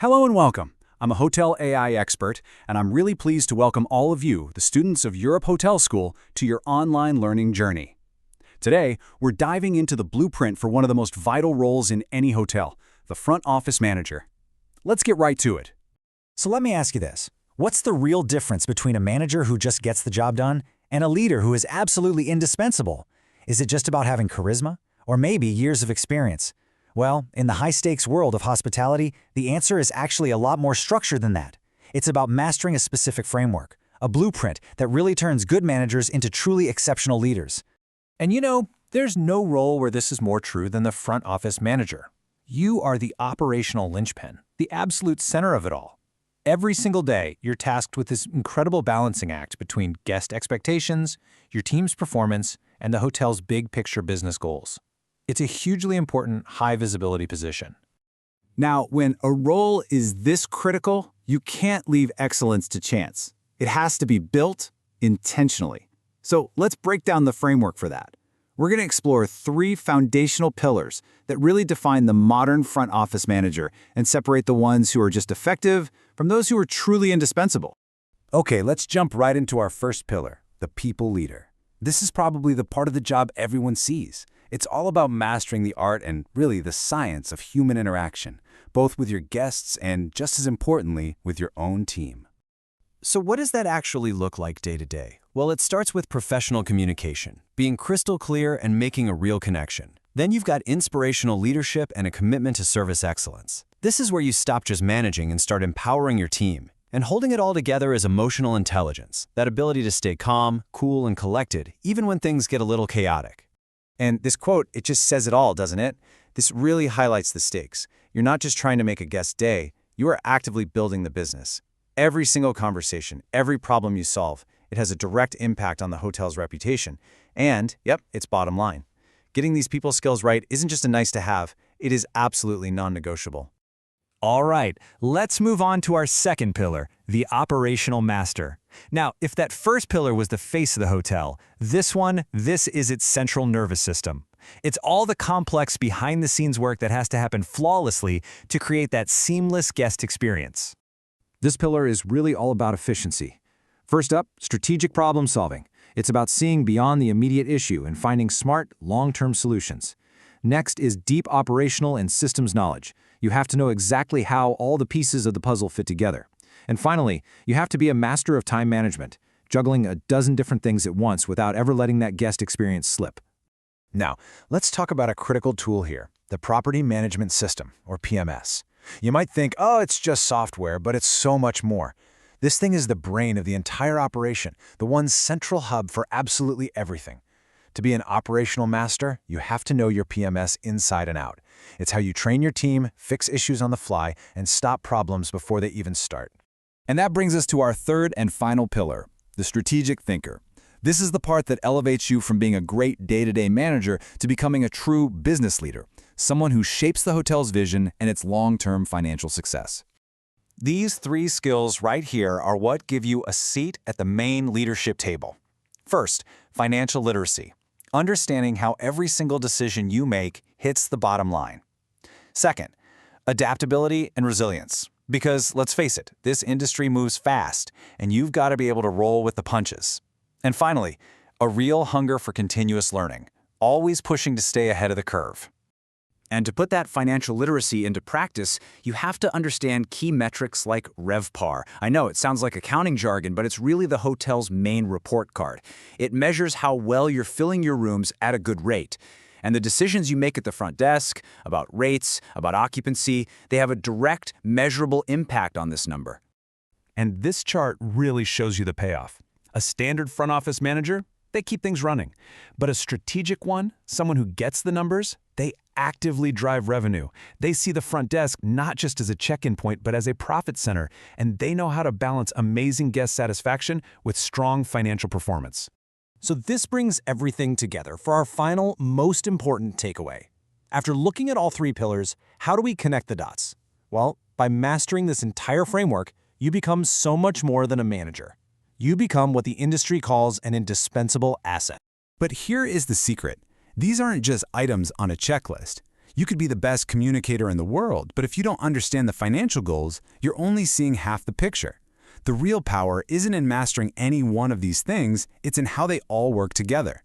Hello and welcome. I'm a hotel AI expert, and I'm really pleased to welcome all of you, the students of Europe Hotel School, to your online learning journey. Today, we're diving into the blueprint for one of the most vital roles in any hotel, the front office manager. Let's get right to it. So let me ask you this. What's the real difference between a manager who just gets the job done and a leader who is absolutely indispensable? Is it just about having charisma? Or maybe years of experience? Well, in the high-stakes world of hospitality, the answer is actually a lot more structured than that. It's about mastering a specific framework, a blueprint that really turns good managers into truly exceptional leaders. And you know, there's no role where this is more true than the front office manager. You are the operational linchpin, the absolute center of it all. Every single day, you're tasked with this incredible balancing act between guest expectations, your team's performance, and the hotel's big picture business goals. It's a hugely important, high-visibility position. Now, when a role is this critical, you can't leave excellence to chance. It has to be built intentionally. So let's break down the framework for that. We're going to explore 3 foundational pillars that really define the modern front office manager and separate the ones who are just effective from those who are truly indispensable. Okay, let's jump right into our first pillar, the people leader. This is probably the part of the job everyone sees. It's all about mastering the art and really the science of human interaction, both with your guests and, just as importantly, with your own team. So what does that actually look like day to day? Well, it starts with professional communication, being crystal clear and making a real connection. Then you've got inspirational leadership and a commitment to service excellence. This is where you stop just managing and start empowering your team. And holding it all together is emotional intelligence, that ability to stay calm, cool, and collected, even when things get a little chaotic. And this quote, it just says it all, doesn't it? This really highlights the stakes. You're not just trying to make a guest's day, you are actively building the business. Every single conversation, every problem you solve, it has a direct impact on the hotel's reputation. And, yep, it's bottom line. Getting these people skills right isn't just a nice to have, it is absolutely non-negotiable. All right, let's move on to our second pillar, the operational master. Now, if that first pillar was the face of the hotel, this is its central nervous system. It's all the complex behind-the-scenes work that has to happen flawlessly to create that seamless guest experience. This pillar is really all about efficiency. First up, strategic problem solving. It's about seeing beyond the immediate issue and finding smart, long-term solutions. Next is deep operational and systems knowledge. You have to know exactly how all the pieces of the puzzle fit together. And finally, you have to be a master of time management, juggling a dozen different things at once without ever letting that guest experience slip. Now, let's talk about a critical tool here, the Property Management System, or PMS. You might think, oh, it's just software, but it's so much more. This thing is the brain of the entire operation, the one central hub for absolutely everything. To be an operational master, you have to know your PMS inside and out. It's how you train your team, fix issues on the fly, and stop problems before they even start. And that brings us to our third and final pillar, the strategic thinker. This is the part that elevates you from being a great day-to-day manager to becoming a true business leader, someone who shapes the hotel's vision and its long-term financial success. These 3 skills right here are what give you a seat at the main leadership table. First, financial literacy. Understanding how every single decision you make hits the bottom line. Second, adaptability and resilience. Because, let's face it, this industry moves fast, and you've got to be able to roll with the punches. And finally, a real hunger for continuous learning, always pushing to stay ahead of the curve. And to put that financial literacy into practice, you have to understand key metrics like RevPAR. I know it sounds like accounting jargon, but it's really the hotel's main report card. It measures how well you're filling your rooms at a good rate. And the decisions you make at the front desk, about rates, about occupancy, they have a direct, measurable impact on this number. And this chart really shows you the payoff. A standard front office manager, they keep things running. But a strategic one, someone who gets the numbers, they actively drive revenue. They see the front desk not just as a check-in point, but as a profit center, and they know how to balance amazing guest satisfaction with strong financial performance. So this brings everything together for our final, most important takeaway. After looking at all 3 pillars, how do we connect the dots? Well, by mastering this entire framework, you become so much more than a manager. You become what the industry calls an indispensable asset. But here is the secret. These aren't just items on a checklist. You could be the best communicator in the world, but if you don't understand the financial goals, you're only seeing half the picture. The real power isn't in mastering any one of these things, it's in how they all work together.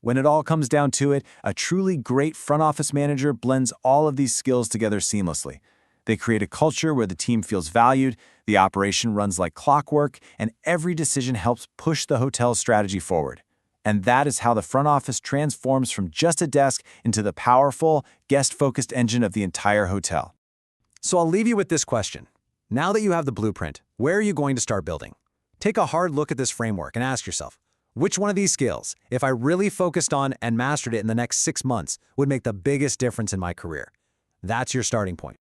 When it all comes down to it, a truly great front office manager blends all of these skills together seamlessly. They create a culture where the team feels valued, the operation runs like clockwork, and every decision helps push the hotel's strategy forward. And that is how the front office transforms from just a desk into the powerful, guest-focused engine of the entire hotel. So I'll leave you with this question. Now that you have the blueprint, where are you going to start building? Take a hard look at this framework and ask yourself, which one of these skills, if I really focused on and mastered it in the next 6 months, would make the biggest difference in my career? That's your starting point.